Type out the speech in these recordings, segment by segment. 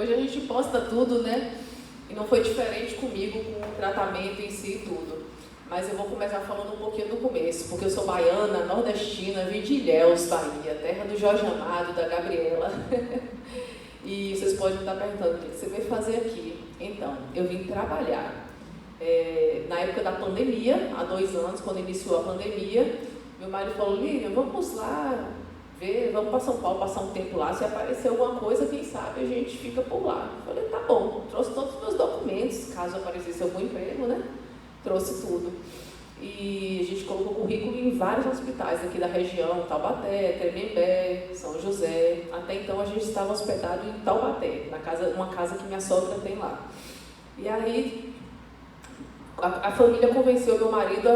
Hoje a gente posta tudo, né? E não foi diferente comigo, com o tratamento em si e tudo. Mas eu vou começar falando um pouquinho do começo, porque eu sou baiana, nordestina, vim de Ilhéus, Bahia, terra do Jorge Amado, da Gabriela. E vocês podem estar perguntando, o que você veio fazer aqui? Então, eu vim trabalhar. Na época da pandemia, há 2 anos, quando iniciou a pandemia, meu marido falou, Lívia, vamos lá ver, vamos para São Paulo, passar um tempo lá, se aparecer alguma coisa, quem sabe a gente fica por lá. Eu falei, tá bom, trouxe todos os meus documentos, caso aparecesse algum emprego, né? Trouxe tudo. E a gente colocou currículo em vários hospitais aqui da região, Taubaté, Tremembé, São José. Até então a gente estava hospedado em Taubaté, uma casa que minha sogra tem lá. E aí a família convenceu meu marido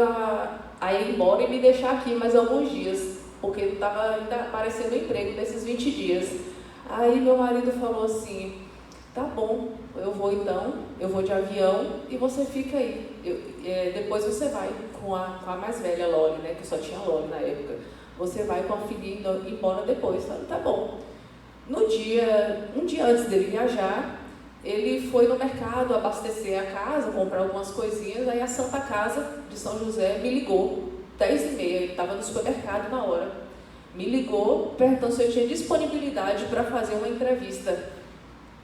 a ir embora e me deixar aqui mais alguns dias, porque não estava ainda aparecendo emprego nesses 20 dias. Aí meu marido falou assim, tá bom, eu vou então, eu vou de avião e você fica aí. Depois você vai com a mais velha, Loli, né, que só tinha Loli na época. Você vai com a filhinha embora depois. Eu falei, tá bom. Um dia antes dele viajar, ele foi no mercado abastecer a casa, comprar algumas coisinhas, aí a Santa Casa de São José me ligou, 10h30, ele estava no supermercado na hora. Me ligou, perguntando se eu tinha disponibilidade para fazer uma entrevista.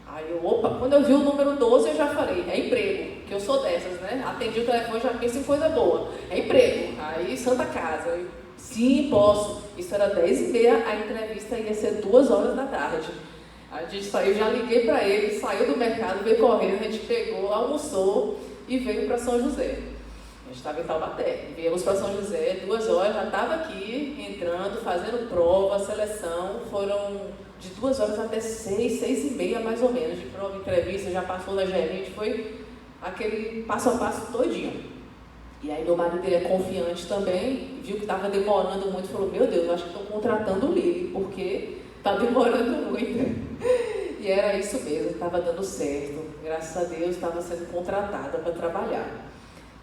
Aí eu, quando eu vi o número 12, eu já falei, é emprego, que eu sou dessas, né? Atendi o telefone, já penso em coisa boa. É emprego. Aí, Santa Casa. Eu, sim, posso. Isso era 10h30, a entrevista ia ser 2h da tarde. A gente saiu, já liguei para ele, saiu do mercado, veio correndo, a gente pegou, almoçou e veio para São José. A gente estava em Taubaté. Viemos para São José, 2 horas, já estava aqui, entrando, fazendo prova, seleção. Foram de 2 horas até 6h30 mais ou menos, de prova, entrevista, já passou da gerente, foi aquele passo a passo todinho. E aí meu marido é confiante também, viu que estava demorando muito, falou, meu Deus, eu acho que estou contratando o Lili, porque está demorando muito. E era isso mesmo, estava dando certo. Graças a Deus, estava sendo contratada para trabalhar.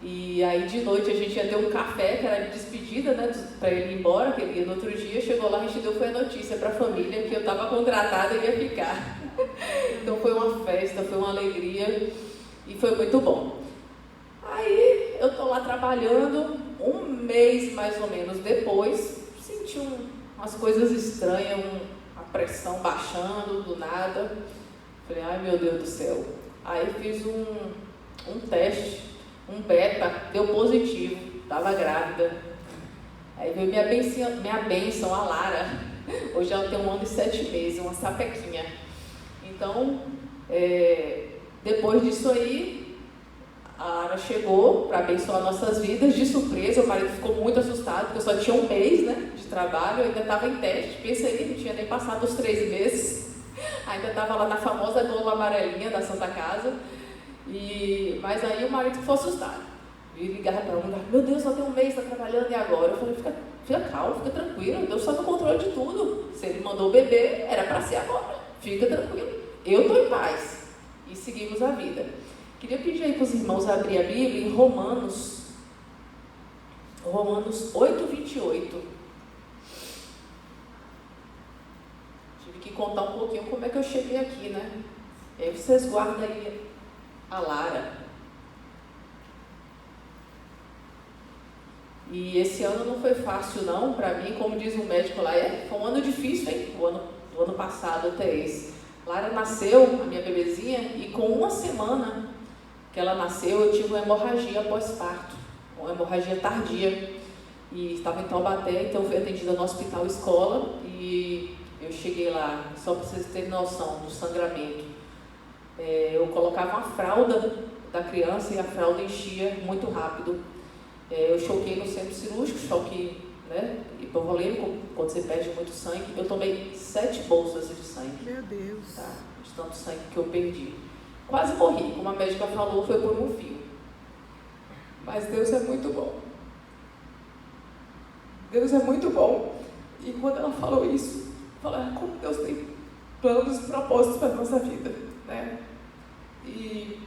E aí de noite a gente ia ter um café, que era de despedida, né, para ele ir embora, que ele ia no outro dia. Chegou lá, a gente foi a notícia para a família que eu estava contratada e ia ficar. Então foi uma festa, foi uma alegria e foi muito bom. Aí eu estou lá trabalhando, 1 mês mais ou menos depois, senti umas coisas estranhas, a pressão baixando do nada. Falei, ai meu Deus do céu. Aí fiz um teste, um beta, deu positivo, estava grávida. Aí veio minha bênção, a Lara. Hoje ela tem 1 ano e 7 meses, uma sapequinha. Então, depois disso aí, a Lara chegou para abençoar nossas vidas de surpresa. O marido ficou muito assustado, porque eu só tinha 1 mês, né, de trabalho, eu ainda estava em teste. Pensa aí, não tinha nem passado os 3 meses. Ainda estava lá na famosa Globo amarelinha da Santa Casa. Mas aí o marido ficou assustado. E ligava para mim, meu Deus, só tem 1 mês, está trabalhando, e agora? Eu falei, fica calmo, fica tranquilo, Deus está no controle de tudo. Se ele mandou o bebê, era para ser agora. Fica tranquilo, eu estou em paz. E seguimos a vida. Queria pedir aí para os irmãos abrir a Bíblia em Romanos 8:28. Tive que contar um pouquinho como é que eu cheguei aqui, né? E aí vocês guardam aí a Lara. E esse ano não foi fácil não, para mim, como diz o médico lá, foi um ano difícil, hein? Do ano passado até esse. Lara nasceu, a minha bebezinha, e com 1 semana que ela nasceu, eu tive uma hemorragia pós-parto, uma hemorragia tardia, e estava em Taubaté, então fui atendida no hospital escola, e eu cheguei lá, só para vocês terem noção do sangramento. Eu colocava uma fralda da criança e a fralda enchia muito rápido. Eu choquei no centro cirúrgico, choque, né, hipovolêmico, quando você perde muito sangue. Eu tomei 7 bolsas de sangue. Meu Deus! Tá, de tanto sangue que eu perdi. Quase morri, como a médica falou, foi por um fio. Mas Deus é muito bom. Deus é muito bom. E quando ela falou isso, eu falei, como Deus tem planos e propósitos para a nossa vida, né? E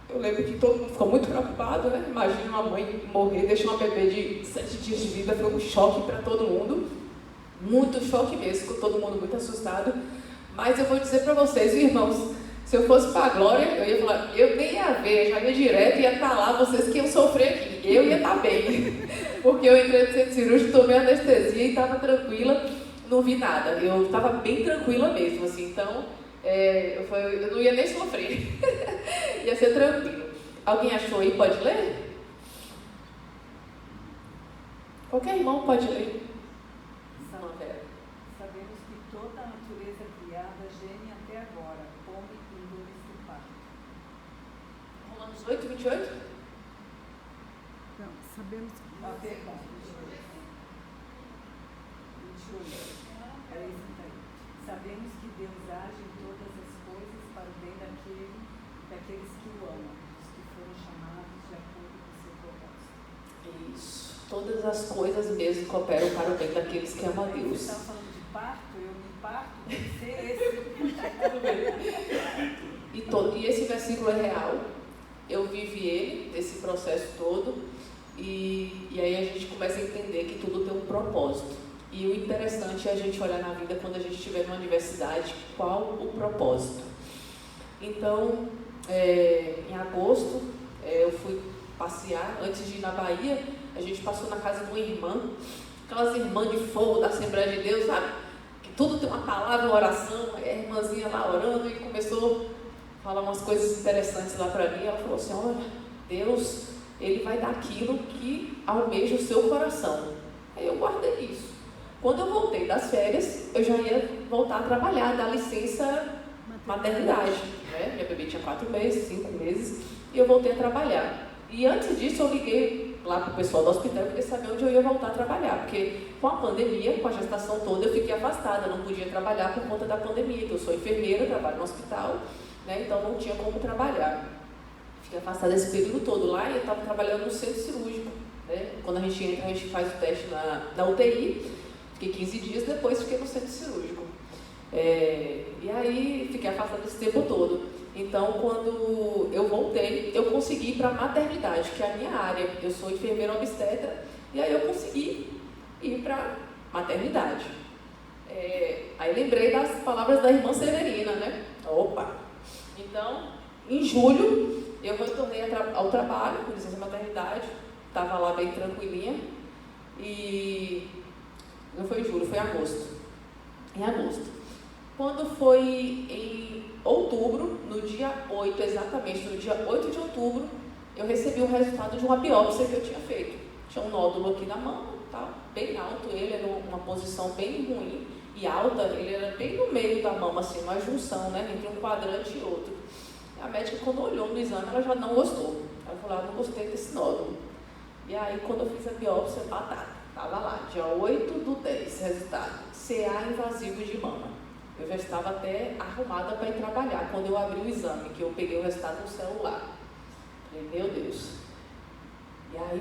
eu lembro que todo mundo ficou muito preocupado, né? Imagina uma mãe morrer, deixar uma bebê de 7 dias de vida, foi um choque para todo mundo. Muito choque mesmo, ficou todo mundo muito assustado. Mas eu vou dizer para vocês, irmãos, Se eu fosse para a glória, eu ia falar, eu nem ia ver, já ia direto, ia estar lá, vocês que iam sofrer aqui. Eu ia estar bem, porque eu entrei no centro cirúrgico, tomei anestesia e estava tranquila, não vi nada. Eu estava bem tranquila mesmo, assim, então eu não ia nem sofrer, ia ser tranquilo. Alguém achou aí? Pode ler? Qualquer irmão pode ler. Sabemos que toda a natureza criada geme até agora, come e dor-se parto. Romanos 8, 28? Não, sabemos que... Perdão, 28. Era isso aí. Sabemos que Deus age em todas as coisas para o bem daqueles que o amam, os que foram chamados de acordo com o seu propósito. Isso. Todas as coisas mesmo cooperam para o bem daqueles que amam a Deus. Você está falando de parto, eu me parto, tem que ser esse. E esse versículo é real. Eu vivi ele, esse processo todo, e aí a gente começa a entender que tudo tem um propósito. E o interessante é a gente olhar na vida quando a gente estiver numa universidade, qual o propósito. Então, em agosto, eu fui passear, antes de ir na Bahia, a gente passou na casa de uma irmã, aquelas irmãs de fogo da Assembleia de Deus, sabe? Que tudo tem uma palavra, uma oração, a irmãzinha lá orando, e começou a falar umas coisas interessantes lá para mim. Ela falou assim, olha, Deus, Ele vai dar aquilo que almeja o seu coração. Aí eu guardei isso. Quando eu voltei das férias, eu já ia voltar a trabalhar, dar licença maternidade, né? Minha bebê tinha 4 meses, 5 meses, e eu voltei a trabalhar. E antes disso eu liguei lá para o pessoal do hospital, eu queria saber onde eu ia voltar a trabalhar, porque com a pandemia, com a gestação toda, eu fiquei afastada, não podia trabalhar por conta da pandemia, então eu sou enfermeira, trabalho no hospital, né? Então não tinha como trabalhar. Fiquei afastada esse período todo lá e eu estava trabalhando no centro cirúrgico, né? Quando a gente entra, a gente faz o teste na UTI, fiquei 15 dias, depois fiquei no centro cirúrgico. E aí fiquei afastada esse tempo todo. Então, quando eu voltei, eu consegui ir para a maternidade, que é a minha área. Eu sou enfermeira obstetra, e aí eu consegui ir para a maternidade. Aí lembrei das palavras da irmã Severina, né? Opa! Então, em julho, eu retornei ao trabalho, com licença maternidade, estava lá bem tranquilinha, e não foi em julho, foi em agosto. Em agosto. Quando foi em outubro, no dia 8, exatamente, no dia 8 de outubro, eu recebi o resultado de uma biópsia que eu tinha feito. Tinha um nódulo aqui na mão, tá? Bem alto, ele era uma posição bem ruim e alta, ele era bem no meio da mama, assim, uma junção, né, entre um quadrante e outro. A médica, quando olhou no exame, ela já não gostou. Ela falou, não gostei desse nódulo. E aí, quando eu fiz a biópsia, batata, estava lá, dia 8/10, resultado, CA invasivo de mama. Eu já estava até arrumada para ir trabalhar quando eu abri o exame, que eu peguei o resultado no celular. Falei, meu Deus. E aí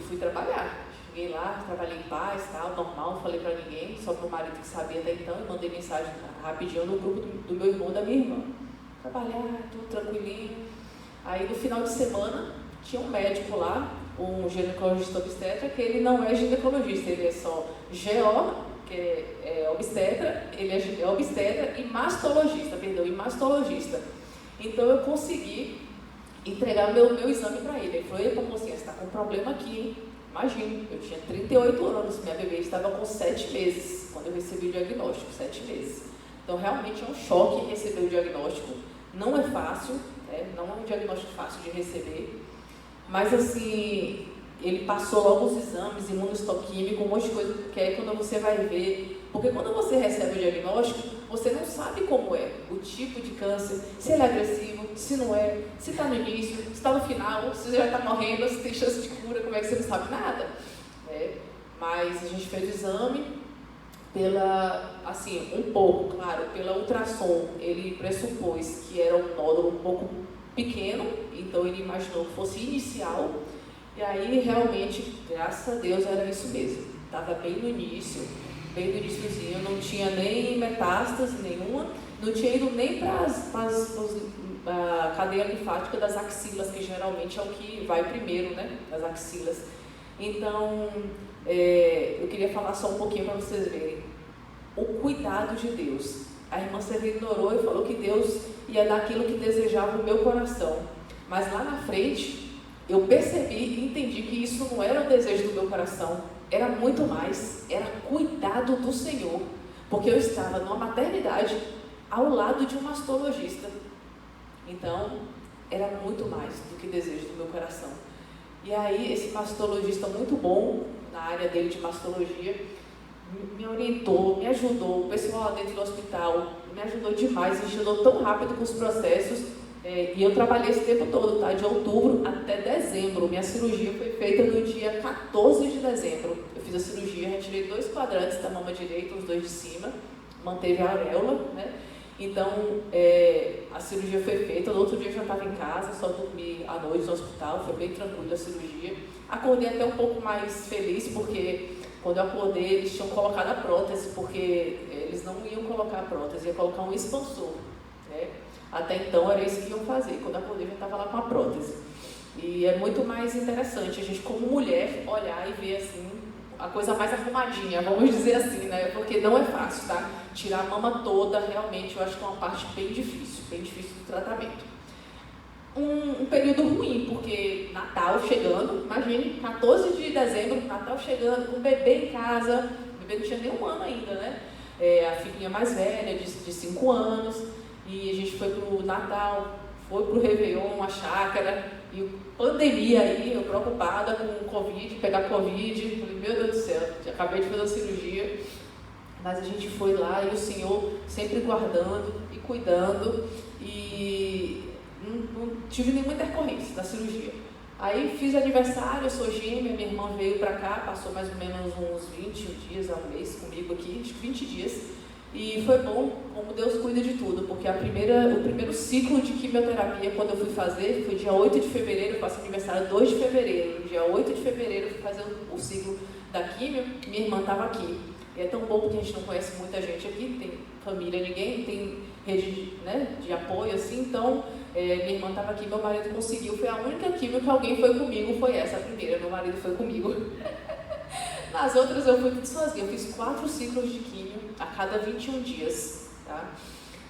fui trabalhar. Cheguei lá, trabalhei em paz, tal, normal, não falei para ninguém, só para o marido que sabia até então, e mandei mensagem rapidinho no grupo do meu irmão e da minha irmã. Trabalhar, tudo tranquilinho. Aí no final de semana, tinha um médico lá, um ginecologista obstetra, que ele não é ginecologista, ele é só GO, que é obstetra, ele é obstetra e mastologista, Então eu consegui entregar meu exame para ele. Ele falou, epa mocinha, você está com um problema aqui, hein? Imagina, eu tinha 38 anos, minha bebê estava com 7 meses, quando eu recebi o diagnóstico, 7 meses. Então realmente é um choque receber o diagnóstico, não é fácil, né? Não é um diagnóstico fácil de receber, mas assim, ele passou logo os exames, imunohistoquímico, um monte de coisa, porque aí quando você vai ver, porque quando você recebe o diagnóstico, você não sabe como é o tipo de câncer, se ele é agressivo, se não é, se está no início, se está no final, se já está morrendo, se tem chance de cura, como é que você não sabe nada? Mas a gente fez o exame um pouco, claro, pela ultrassom, ele pressupôs que era um nódulo um pouco pequeno, então ele imaginou que fosse inicial. E aí, realmente, graças a Deus, era isso mesmo. Estava bem no iníciozinho, não tinha nem metástase nenhuma, não tinha ido nem para a cadeia linfática das axilas, que geralmente é o que vai primeiro, né, das axilas. Então, eu queria falar só um pouquinho para vocês verem o cuidado de Deus. A irmã Severina orou e falou que Deus e é daquilo que desejava o meu coração. Mas lá na frente, eu percebi e entendi que isso não era o desejo do meu coração, era muito mais, era cuidado do Senhor, porque eu estava numa maternidade ao lado de um mastologista. Então, era muito mais do que desejo do meu coração. E aí, esse mastologista muito bom, na área dele de mastologia, me orientou, me ajudou, o pessoal lá dentro do hospital me ajudou demais, me ajudou tão rápido com os processos, e eu trabalhei esse tempo todo, tá? De outubro até dezembro. Minha cirurgia foi feita no dia 14 de dezembro. Eu fiz a cirurgia, retirei 2 quadrantes da mama direita, os 2 de cima, manteve a areola, né? Então, a cirurgia foi feita, no outro dia eu já estava em casa, só dormi à noite no hospital, foi bem tranquilo a cirurgia. Acordei até um pouco mais feliz, porque quando eu acordei, eles tinham colocado a prótese, porque eles não iam colocar a prótese, ia colocar um expansor, né? Até então era isso que iam fazer, quando eu acordei já estava lá com a prótese. E é muito mais interessante a gente, como mulher, olhar e ver assim, a coisa mais arrumadinha, vamos dizer assim, né? Porque não é fácil, tá? Tirar a mama toda, realmente, eu acho que é uma parte bem difícil do tratamento. Um período ruim, porque Natal chegando, imagine, 14 de dezembro, Natal chegando, com o bebê em casa, o bebê não tinha nem 1 ano ainda, né? A filhinha mais velha, de 5 anos, e a gente foi pro Natal, foi pro Réveillon, a chácara, e pandemia aí, eu preocupada com o Covid, pegar Covid, falei, meu Deus do céu, acabei de fazer a cirurgia, mas a gente foi lá e o Senhor sempre guardando e cuidando, e não tive nenhuma intercorrência da cirurgia. Aí fiz aniversário, eu sou gêmea, minha irmã veio pra cá, passou mais ou menos uns 20 dias a um mês comigo aqui, acho que 20 dias, e foi bom como Deus cuida de tudo, porque o primeiro ciclo de quimioterapia, quando eu fui fazer, foi dia 8 de fevereiro, eu faço aniversário 2 de fevereiro, dia 8 de fevereiro eu fui fazer o ciclo da quimio, minha irmã estava aqui. E é tão bom porque a gente não conhece muita gente aqui, não tem família, ninguém, não tem rede, né, de apoio assim, então minha irmã estava aqui, meu marido conseguiu, foi a única quimio que alguém foi comigo, foi essa, a primeira, meu marido foi comigo. Nas outras eu fui tudo sozinha, eu fiz 4 ciclos de quimio a cada 21 dias, tá?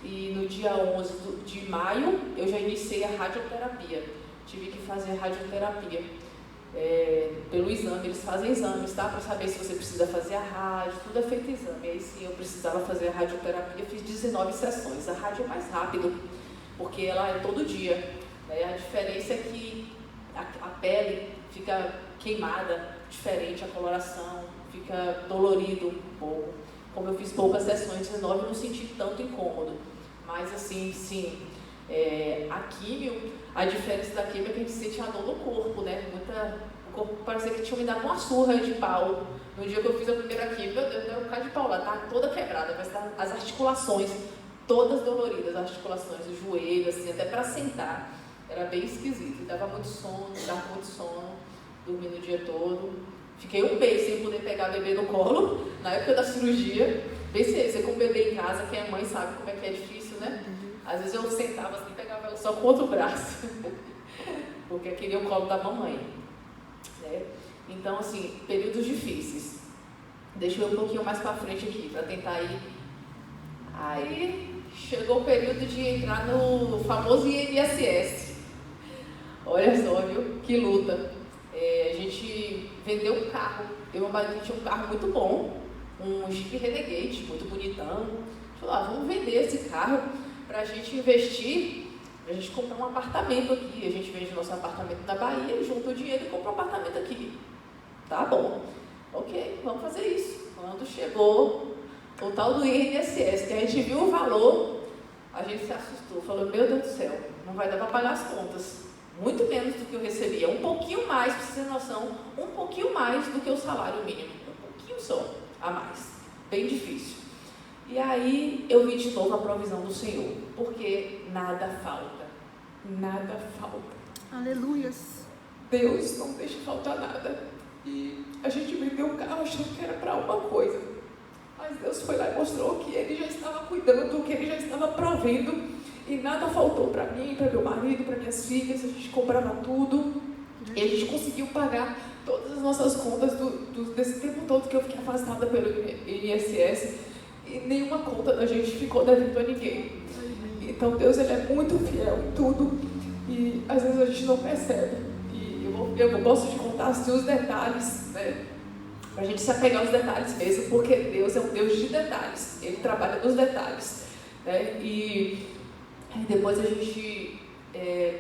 E no dia 11 de maio eu já iniciei a radioterapia, tive que fazer radioterapia. Pelo exame, eles fazem exames, tá? Para saber se você precisa fazer a rádio, tudo é feito exame. Aí sim, eu precisava fazer a radioterapia, fiz 19 sessões. A rádio é mais rápido, porque ela é todo dia, né? A diferença é que a pele fica queimada, diferente, a coloração fica dolorido um pouco. Como eu fiz poucas sessões, 19, eu não senti tanto incômodo. Mas assim, sim, a químio, a diferença da químio é que a gente sente a dor no corpo, né? O corpo parecia que tinha me dado uma surra de pau. No dia que eu fiz a primeira químio, eu dei um bocado de pau lá, tá toda quebrada, mas tá, as articulações todas doloridas, as articulações, o joelho, assim, até para sentar, era bem esquisito. Dava muito sono, dormi no dia todo. Fiquei um mês sem poder pegar bebê no colo, na época da cirurgia. Bem você com o bebê em casa, quem é mãe sabe como é que é difícil, né? Às vezes eu sentava assim, pegava ela só com o outro braço, porque eu queria o colo da mamãe, né? Então, assim, períodos difíceis. Deixa eu ir um pouquinho mais para frente aqui, para tentar ir. Aí, chegou o período de entrar no famoso INSS. Olha só, viu? Que luta. A gente vendeu um carro. Eu e meu marido tinha um carro muito bom, um Jeep Renegade, muito bonitão. Falou, vamos vender esse carro para a gente investir, para a gente comprar um apartamento aqui. A gente vende nosso apartamento na Bahia, junta o dinheiro e compra um apartamento aqui. Tá bom. Ok, vamos fazer isso. Quando chegou o tal do INSS, que a gente viu o valor, a gente se assustou. Falou, meu Deus do céu, não vai dar para pagar as contas. Muito menos do que eu recebia. Um pouquinho mais, para vocês terem noção, um pouquinho mais do que o salário mínimo. Um pouquinho só, a mais. Bem difícil. E aí eu vi de novo a provisão do Senhor, porque nada falta. Nada falta. Aleluias. Deus não deixa faltar nada. E a gente vendeu o carro achando que era para uma coisa. Mas Deus foi lá e mostrou que Ele já estava cuidando, que Ele já estava provendo. E nada faltou para mim, para meu marido, para minhas filhas. A gente comprava tudo. E a gente conseguiu pagar todas as nossas contas desse tempo todo que eu fiquei afastada pelo INSS. E nenhuma conta da gente ficou devendo a ninguém. Então Deus, Ele é muito fiel em tudo e às vezes a gente não percebe. E eu gosto de contar assim os detalhes, né? Para a gente se apegar aos detalhes mesmo, porque Deus é um Deus de detalhes, Ele trabalha nos detalhes, né? E depois a gente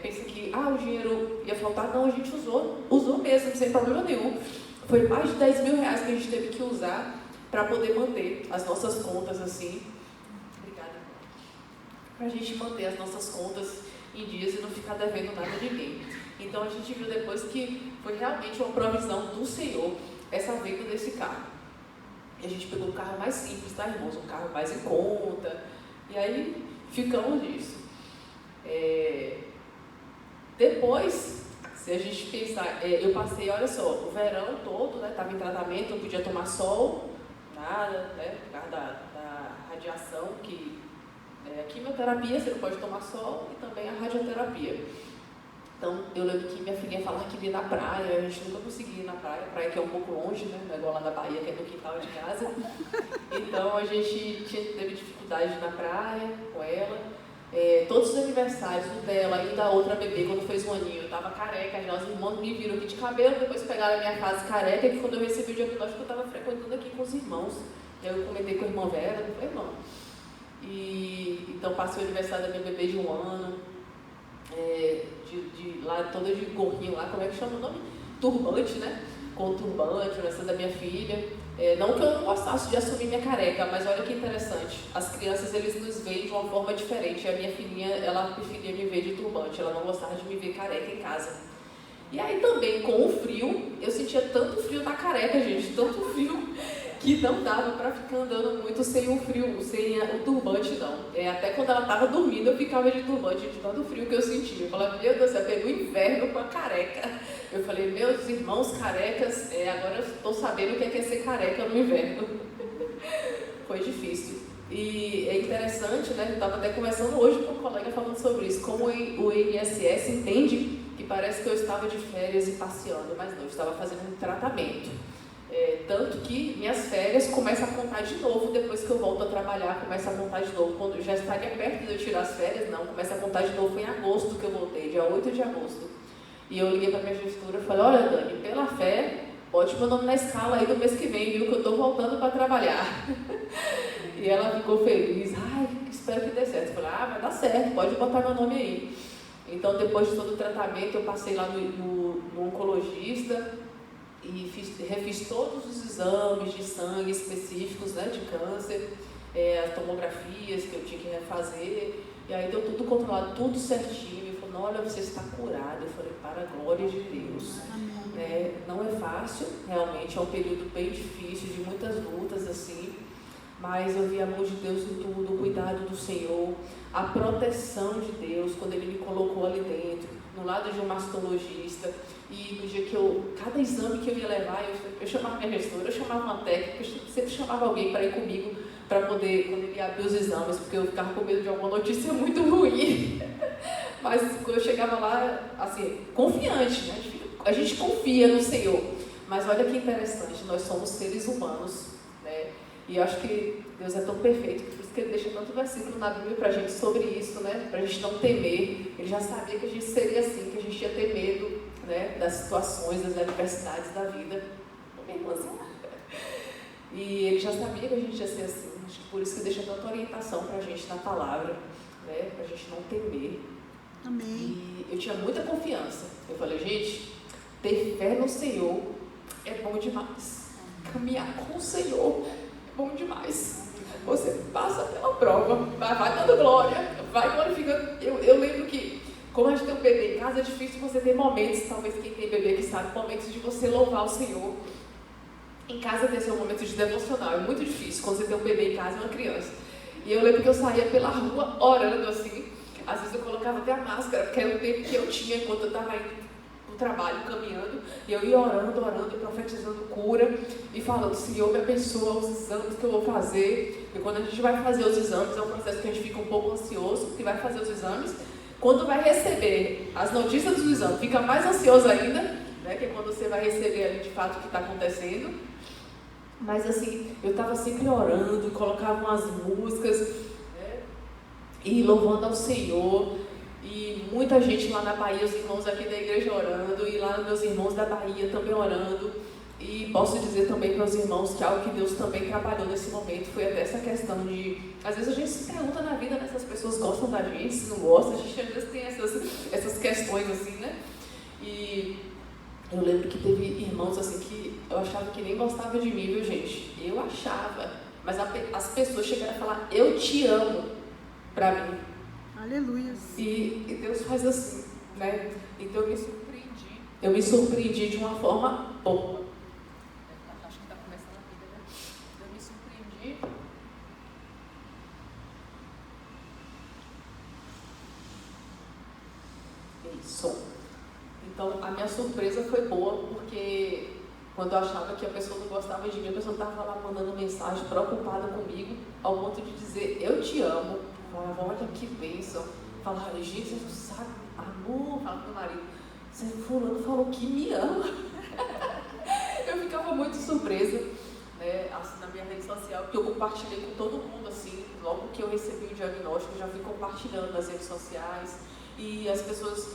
pensa que o dinheiro ia faltar. Não, a gente usou mesmo, sem problema nenhum. Foi mais de 10 mil reais que a gente teve que usar para poder manter as nossas contas assim. Obrigada. Para a gente manter as nossas contas em dias e não ficar devendo nada a ninguém. Então a gente viu depois que foi realmente uma provisão do Senhor essa venda desse carro. E a gente pegou um carro mais simples, tá, irmãos? Um carro mais em conta. E aí ficamos nisso. Depois, se a gente pensar, eu passei, olha só, o verão todo, né? Estava em tratamento, não podia tomar sol, nada, né? Por causa da radiação, que a quimioterapia, você não pode tomar sol, e também a radioterapia. Então, eu lembro que minha filhinha falava que ia na praia, a gente nunca conseguia ir na praia, a praia que é um pouco longe, né? Não é igual lá na Bahia, que é no quintal de casa. Então, a gente teve dificuldade de ir na praia com ela. Todos os aniversários, o dela e da outra bebê, quando fez um aninho, eu estava careca, já os irmãos me viram aqui de cabelo, depois pegaram a minha fase careca, que quando eu recebi o diagnóstico, eu estava frequentando aqui com os irmãos. Eu comentei com a irmã Vera, eu falei, irmão. Então, passei o aniversário da minha bebê de 1 ano. Lá toda de gorrinho lá, como é que chama o nome? Turbante, né? Com turbante, essa da minha filha. Não que eu não gostasse de assumir minha careca, mas olha que interessante. As crianças, eles nos veem de uma forma diferente. A minha filhinha, ela preferia me ver de turbante, ela não gostava de me ver careca em casa. E aí também, com o frio, eu sentia tanto frio na careca, gente, tanto frio, que não dava para ficar andando muito sem o frio, sem o turbante, não. Até quando ela estava dormindo, eu ficava de turbante, de tanto frio que eu sentia. Eu falava, meu Deus, eu peguei o inverno com a careca. Eu falei, meus irmãos carecas, agora eu estou sabendo o que é ser careca no inverno. Foi difícil. E é interessante, né? Eu estava até conversando hoje com um colega falando sobre isso, como o INSS entende que parece que eu estava de férias e passeando, mas não, eu estava fazendo um tratamento. Tanto que minhas férias começam a contar de novo, depois que eu volto a trabalhar, começa a contar de novo. Quando eu já estaria perto de eu tirar as férias, não, começa a contar de novo. Foi em agosto que eu voltei, dia 8 de agosto. E eu liguei para a minha gestora e falei, olha Dani, pela fé, bote meu nome na escala aí do mês que vem, viu, que eu estou voltando para trabalhar. E ela ficou feliz, espero que dê certo. Eu falei, vai dar certo, pode botar meu nome aí. Então, depois de todo o tratamento, eu passei lá no oncologista, e refiz todos os exames de sangue específicos, né, de câncer, as tomografias que eu tinha que refazer, e aí deu tudo controlado, tudo certinho. Ele falou, olha, você está curado. Eu falei, para a glória de Deus. Não é fácil, realmente, é um período bem difícil, de muitas lutas, assim, mas eu vi a mão de Deus em tudo, o cuidado do Senhor, a proteção de Deus, quando Ele me colocou ali dentro, no lado de um mastologista. E no dia que cada exame que eu ia levar, eu chamava minha gestora, eu chamava uma técnica, eu sempre chamava alguém para ir comigo, para poder, quando ele ia abrir os exames, porque eu ficava com medo de alguma notícia muito ruim. Mas quando eu chegava lá, assim, confiante, né? A gente confia no Senhor. Mas olha que interessante, nós somos seres humanos, né? E eu acho que Deus é tão perfeito, por isso que Ele deixa tanto versículo na Bíblia para a gente sobre isso, né? Para a gente não temer. Ele já sabia que a gente seria assim, que a gente ia ter medo, né, das situações, das adversidades da vida. Minha irmãzinha. E Ele já sabia que a gente ia ser assim. Acho que por isso que deixa tanta orientação para a gente na palavra, né, para a gente não temer. Amém. E eu tinha muita confiança. Eu falei, gente, ter fé no Senhor é bom demais. Caminhar com o Senhor é bom demais. Você passa pela prova, vai dando glória, vai glorificando. Eu lembro que, como a gente tem um bebê em casa, é difícil você ter momentos, talvez quem tem bebê que sabe, momentos de você louvar o Senhor. Em casa tem seu momento de devocional, é muito difícil quando você tem um bebê em casa e uma criança. E eu lembro que eu saía pela rua orando assim, às vezes eu colocava até a máscara, porque era o tempo que eu tinha enquanto eu estava indo para o trabalho, caminhando, e eu ia orando, e profetizando cura, e falando, Senhor, me abençoa os exames que eu vou fazer. E quando a gente vai fazer os exames, é um processo que a gente fica um pouco ansioso, porque vai fazer os exames. Quando vai receber as notícias dos exames, fica mais ansioso ainda, né, que é quando você vai receber ali de fato o que está acontecendo. Mas assim, eu estava sempre orando, colocava umas músicas, né, e louvando ao Senhor, e muita gente lá na Bahia, os irmãos aqui da igreja orando, e lá meus irmãos da Bahia também orando. E posso dizer também para os irmãos que algo que Deus também trabalhou nesse momento foi até essa questão de, às vezes a gente se pergunta na vida, né, se as pessoas gostam da gente, se não gostam, a gente às vezes tem essas questões assim, né? E eu lembro que teve irmãos assim que eu achava que nem gostavam de mim, viu, gente? Eu achava, mas as pessoas chegaram a falar, eu te amo, para mim. Aleluia. E Deus faz assim, né? Então eu me surpreendi de uma forma boa. Acho que está começando a vida, né? Eu me surpreendi. Isso. Então a minha surpresa foi boa, porque quando eu achava que a pessoa não gostava de mim, a pessoa estava lá mandando mensagem preocupada comigo, ao ponto de dizer, eu te amo. Falava, olha que bênção. Falava, gente, você não sabe, amor, falava pro meu marido, você fulano falou que me ama. Eu ficava muito surpresa, né, assim, na minha rede social, porque eu compartilhei com todo mundo, assim, logo que eu recebi o diagnóstico, eu já fui compartilhando nas redes sociais, e as pessoas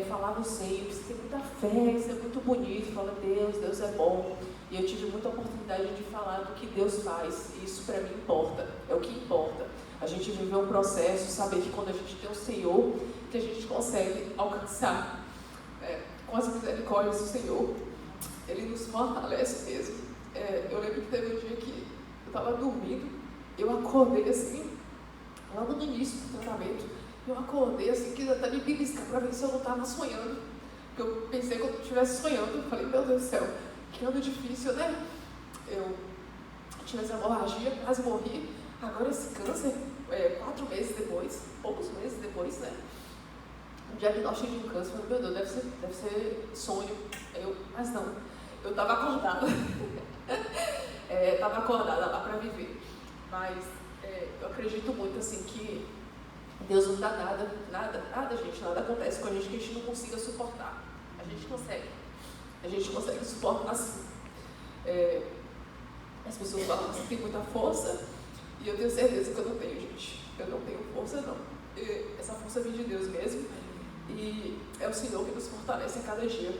falavam sempre, você tem muita fé, isso é muito bonito, fala, Deus é bom. E eu tive muita oportunidade de falar do que Deus faz, e isso para mim importa, é o que importa. A gente viver um processo, saber que quando a gente tem o Senhor, que a gente consegue alcançar com as misericórdias do Senhor. Ele nos fortalece mesmo. Eu lembro que teve um dia que eu estava dormindo, eu acordei assim, logo no início do tratamento, eu acordei assim, quis até me beliscar para ver se eu não estava sonhando. Porque eu pensei que eu estivesse sonhando, eu falei, meu Deus do céu, que ano difícil, né? Eu tive essa hemorragia, quase morri. Agora esse câncer, 4 meses depois, poucos meses depois, né? Um diagnóstico de um câncer, eu falei, meu Deus, deve ser sonho. Mas não, eu estava acordada. Estava acordada lá para viver. Mas eu acredito muito assim que Deus não dá nada, gente, nada acontece com a gente que a gente não consiga suportar. A gente consegue suportar assim. As pessoas falam que tem muita força. E eu tenho certeza que eu não tenho, gente. Eu não tenho força, não. Essa força vem de Deus mesmo. E é o Senhor que nos fortalece a cada dia.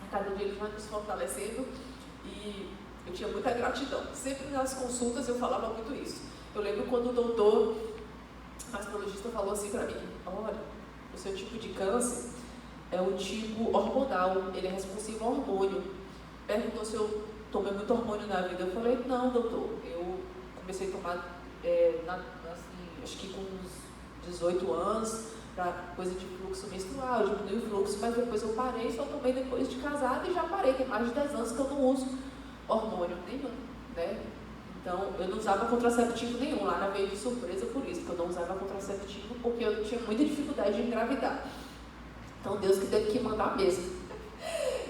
A cada dia Ele vai nos fortalecendo. E eu tinha muita gratidão. Sempre nas consultas eu falava muito isso. Eu lembro quando o doutor mastologista falou assim para mim, olha, o seu tipo de câncer é o tipo hormonal. Ele é responsivo ao hormônio. Perguntou se eu tomei muito hormônio na vida. Eu falei, não, doutor. Eu comecei a tomar, acho que com uns 18 anos, para coisa de fluxo menstrual, diminuir o fluxo, mas depois eu parei, só tomei depois de casada e já parei, tem mais de 10 anos que eu não uso hormônio nenhum, né? Então, eu não usava contraceptivo nenhum, lá na veio de surpresa por isso, que eu não usava contraceptivo, porque eu tinha muita dificuldade de engravidar. Então, Deus que teve que mandar mesmo,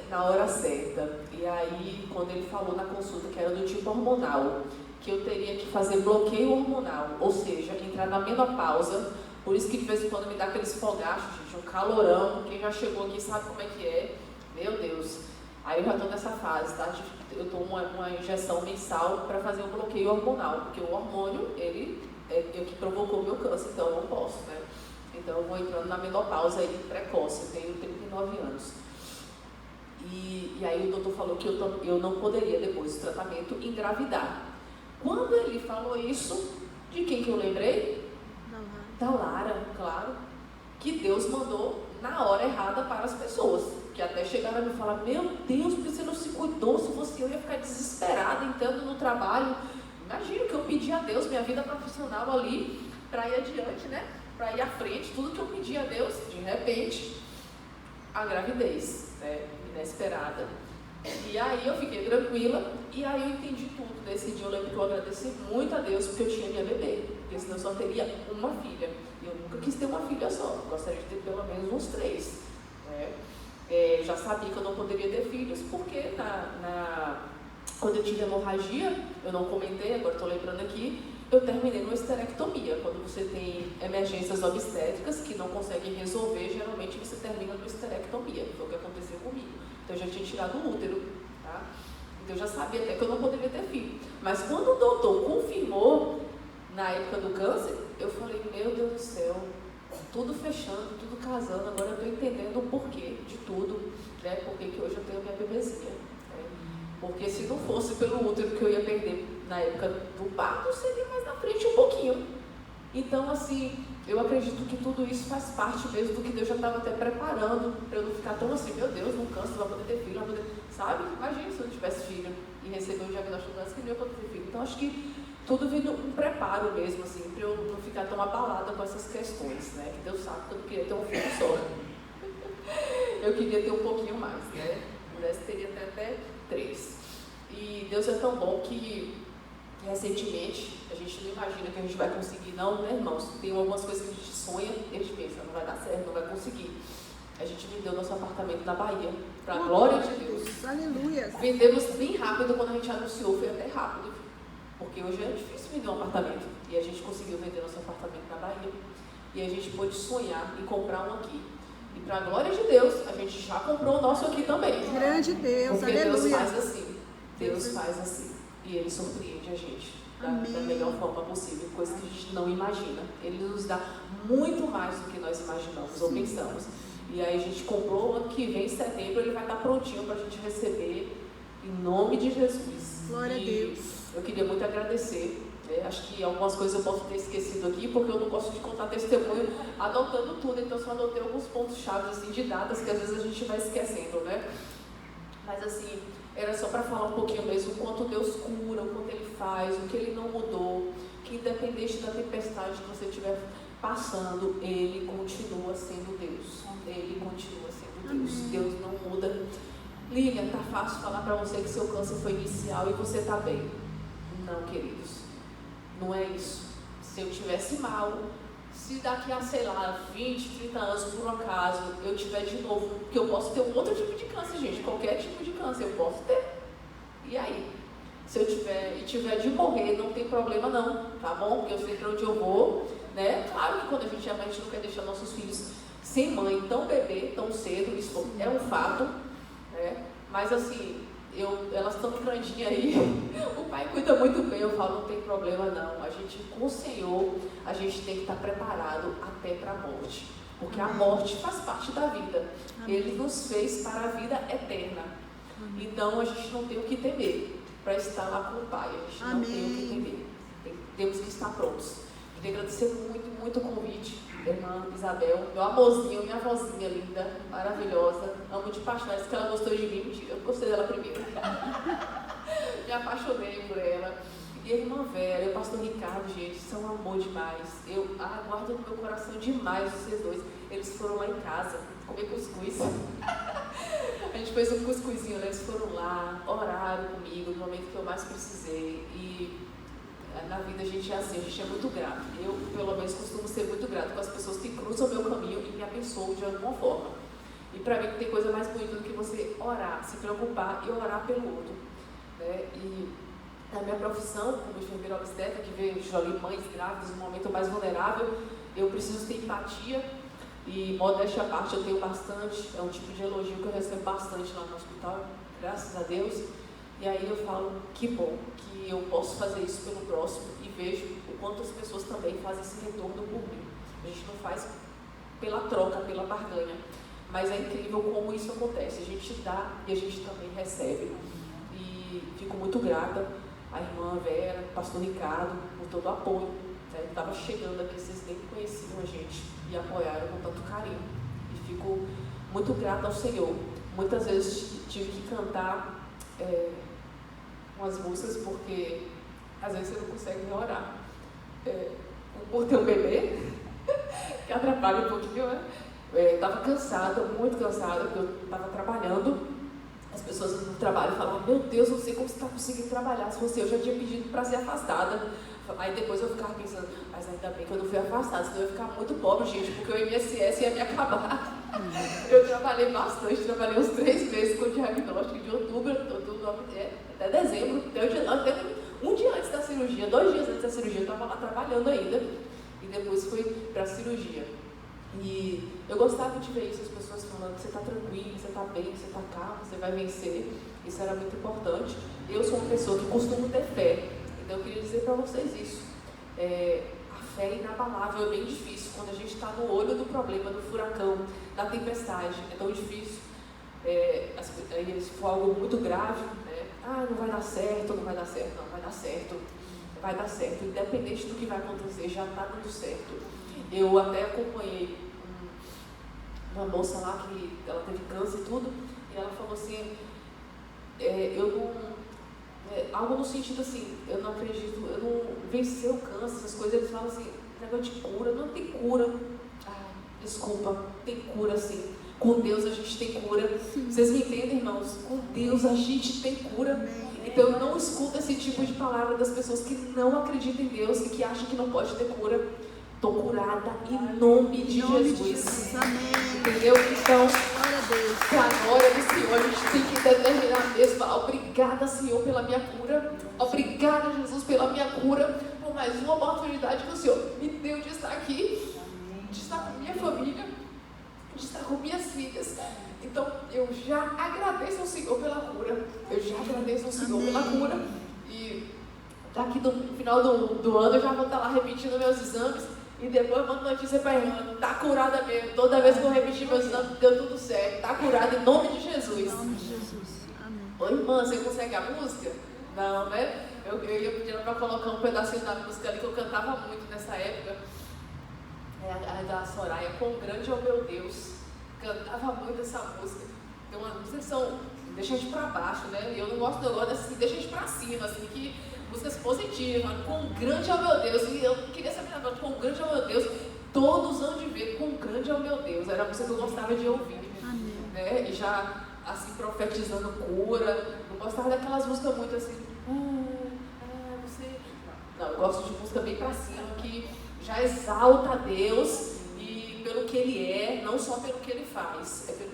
na hora certa. E aí, quando ele falou na consulta que era do tipo hormonal, que eu teria que fazer bloqueio hormonal, ou seja, entrar na menopausa, por isso que de vez em quando me dá aqueles fogachos, gente, um calorão, quem já chegou aqui sabe como é que é, meu Deus. Aí eu já estou nessa fase, tá? Eu tomo uma injeção mensal para fazer um bloqueio hormonal, porque o hormônio, ele é o que provocou o meu câncer, então eu não posso, né? Então eu vou entrando na menopausa aí precoce, eu tenho 39 anos. E aí o doutor falou que eu não poderia, depois do tratamento, engravidar. Quando ele falou isso, de quem que eu lembrei? Da Lara, claro. Que Deus mandou na hora errada para as pessoas. Que até chegaram a me falar, meu Deus, por que você não se cuidou? Se fosse eu ia ficar desesperada, entrando no trabalho. Imagino que eu pedi a Deus, minha vida profissional ali, para ir adiante, né? Para ir à frente, tudo que eu pedi a Deus, de repente, a gravidez, né? Inesperada. E aí eu fiquei tranquila, e aí eu entendi tudo. Nesse dia eu lembro que eu agradeci muito a Deus porque eu tinha minha bebê, porque senão eu só teria uma filha. E eu nunca quis ter uma filha só, eu gostaria de ter pelo menos uns 3. Né? Já sabia que eu não poderia ter filhos, porque quando eu tive hemorragia, eu não comentei, agora estou lembrando aqui, eu terminei numa esterectomia. Quando você tem emergências obstétricas que não conseguem resolver, geralmente você termina numa esterectomia. Foi o que aconteceu comigo. Então eu já tinha tirado o útero, tá? Então eu já sabia até que eu não poderia ter filho. Mas quando o doutor confirmou, na época do câncer, eu falei, meu Deus do céu, tudo fechando, tudo casando, agora eu estou entendendo o porquê de tudo, né? Porque que hoje eu tenho minha bebezinha. Né? Porque se não fosse pelo útero que eu ia perder na época do parto, seria mais na frente um pouquinho. Então, assim, eu acredito que tudo isso faz parte mesmo do que Deus já estava até preparando, para eu não ficar tão assim, meu Deus, não canso, não vai poder ter filho, não vai poder... Sabe? Imagina se eu não tivesse filho e receber um diagnóstico de câncer que não ia poder ter filho. Então, acho que tudo vem um preparo mesmo, assim, para eu não ficar tão abalada com essas questões, né? Que Deus sabe que eu não queria ter um filho só. Eu queria ter um pouquinho mais, né? Se teria até 3. E Deus é tão bom que, recentemente, a gente não imagina que a gente vai conseguir, não, né, irmãos? Tem algumas coisas que a gente sonha e a gente pensa, não vai dar certo, não vai conseguir. A gente vendeu nosso apartamento na Bahia, para a glória de Deus. Aleluia! Vendemos bem rápido quando a gente anunciou, foi até rápido. Porque hoje é difícil vender um apartamento. E a gente conseguiu vender nosso apartamento na Bahia. E a gente pôde sonhar em comprar um aqui. E para a glória de Deus, a gente já comprou o nosso aqui também. Grande Deus, porque aleluia. Deus faz assim. Deus faz assim. E Ele surpreende a gente da melhor forma possível. Coisa que a gente não imagina. Ele nos dá muito mais do que nós imaginamos ou pensamos. E aí a gente comprou o ano que vem, em setembro, ele vai estar prontinho para a gente receber em nome de Jesus. Glória a Deus. Eu queria muito agradecer, né? Acho que algumas coisas eu posso ter esquecido aqui, porque eu não gosto de contar testemunho anotando tudo, então só anotei alguns pontos chaves assim, de datas que às vezes a gente vai esquecendo, né? Mas assim, era só para falar um pouquinho mesmo o quanto Deus cura, o quanto Ele faz, o que Ele não mudou, que independente da tempestade que você estiver passando, Ele continua sendo Deus. Ele continua sendo Deus. Deus não muda. Lilian, tá fácil falar para você que seu câncer foi inicial e você tá bem. Não, queridos, não é isso. Se eu tivesse mal, se daqui a, sei lá, 20, 30 anos, por um acaso, eu tiver de novo, porque eu posso ter um outro tipo de câncer, gente, qualquer tipo de câncer eu posso ter. E aí? Se eu tiver de morrer, não tem problema não, tá bom? Porque eu sei para onde eu vou, né? Claro que quando a gente é mãe, a gente não quer deixar nossos filhos sem mãe, tão bebê, tão cedo, isso é um fato, né? Mas assim, elas estão grandinhas aí, o pai cuida muito bem, eu falo, não tem problema não, a gente, com o Senhor, a gente tem que estar preparado até para a morte, porque a morte faz parte da vida, Ele nos fez para a vida eterna, então a gente não tem o que temer, para estar lá com o Pai, a gente não tem o que temer, temos que estar prontos. Queria agradecer muito, muito o convite, irmã Isabel, meu amorzinho, minha vozinha linda, maravilhosa, amo de paixão, disse que ela gostou de mim, mentira, eu gostei dela primeiro, me apaixonei por ela, e a irmã Vera, e o pastor Ricardo, gente, são um amor demais, eu aguardo no meu coração demais vocês dois, eles foram lá em casa, comer cuscuz, a gente fez um cuscuzinho, né? Eles foram lá, oraram comigo no momento que eu mais precisei, e na vida a gente é assim, a gente é muito grato. Eu, pelo menos, costumo ser muito grato com as pessoas que cruzam o meu caminho e me abençoam de alguma forma. E para mim não tem coisa mais bonita do que você orar, se preocupar e orar pelo outro. Né? E na minha profissão, como enfermeira obstetra, que vejo ali mães grávidas no momento mais vulnerável, eu preciso ter empatia e, modéstia à parte, eu tenho bastante, é um tipo de elogio que eu recebo bastante lá no hospital, graças a Deus. E aí eu falo, que bom que eu posso fazer isso pelo próximo e vejo o quanto as pessoas também fazem esse retorno por mim. A gente não faz pela troca, pela barganha, mas é incrível como isso acontece. A gente dá e a gente também recebe. E fico muito grata à irmã Vera, ao pastor Ricardo, por todo o apoio. Né? Estava chegando aqui, vocês nem conheciam a gente e apoiaram com tanto carinho. E fico muito grata ao Senhor. Muitas vezes tive que cantar umas músicas porque às vezes você não consegue orar por ter um bebê que atrapalha um pouquinho, né? Estava cansada, muito cansada, porque eu estava trabalhando, as pessoas no trabalho falavam, meu Deus, não sei como você está conseguindo trabalhar, se você, eu já tinha pedido para ser afastada. Aí depois eu ficava pensando, mas ainda bem que eu não fui afastada, senão eu ia ficar muito pobre, gente, porque o INSS ia me acabar. Eu trabalhei bastante, trabalhei uns 3 meses com o diagnóstico, de outubro até dezembro, até um dia antes da cirurgia, 2 dias antes da cirurgia, eu estava lá trabalhando ainda, e depois fui para a cirurgia. E eu gostava de ver isso, as pessoas falando, você está tranquilo, você está bem, você está calmo, você vai vencer, isso era muito importante. Eu sou uma pessoa que costumo ter fé, então eu queria dizer para vocês isso. A fé é inabalável, é bem difícil. Quando a gente está no olho do problema, do furacão, da tempestade, é tão difícil. Se for algo muito grave, né? Não vai dar certo, não vai dar certo. Não, vai dar certo. Vai dar certo. Independente do que vai acontecer, já está dando certo. Eu até acompanhei uma moça lá que ela teve câncer e tudo, e ela falou assim, algo no sentido assim, eu não acredito, eu não venci o câncer, essas coisas. Eles falam assim, negócio de cura, não tem cura. Desculpa, tem cura sim. Com Deus a gente tem cura. Vocês me entendem, irmãos? Com Deus a gente tem cura. Então eu não escuto esse tipo de palavra das pessoas que não acreditam em Deus e que acham que não pode ter cura. Estou curada em nome de Jesus. Amém. Entendeu? Então, Glória a Deus. para a glória do Senhor, a gente tem que determinar mesmo. Falar, obrigada, Senhor, pela minha cura. Obrigada, Jesus, pela minha cura. Por mais uma oportunidade que o Senhor me deu de estar aqui, de estar com minha família, de estar com minhas filhas. Então, eu já agradeço ao Senhor pela cura. Eu já agradeço ao Senhor pela cura. E daqui no final do ano eu já vou estar lá repetindo meus exames. E depois eu mando notícia para a irmã, tá curada mesmo. Toda vez que eu repetir meus exames, deu tudo certo. Tá curada em nome de Jesus. Em nome de Jesus. Amém. Ô irmã, você consegue a música? Não, né? Eu ia pedir para colocar um pedacinho da música ali que eu cantava muito nessa época. A da Soraya, Quão Grande é o Meu Deus. Cantava muito essa música. Tem umas músicas que são, deixa a gente para baixo, né? E eu não gosto dessa, deixa a gente para cima, assim, que músicas positivas. Quão grande é o meu Deus. E eu queria saber agora, quão grande é o meu Deus. Todos hão de ver quão grande é o meu Deus. Era a música que eu gostava de ouvir. Amém. Né? E já, assim, profetizando cura. Não gostava daquelas músicas muito assim. Você... Não, eu gosto de música bem pra cima, que já exalta a Deus e pelo que Ele é, não só pelo que Ele faz. É pelo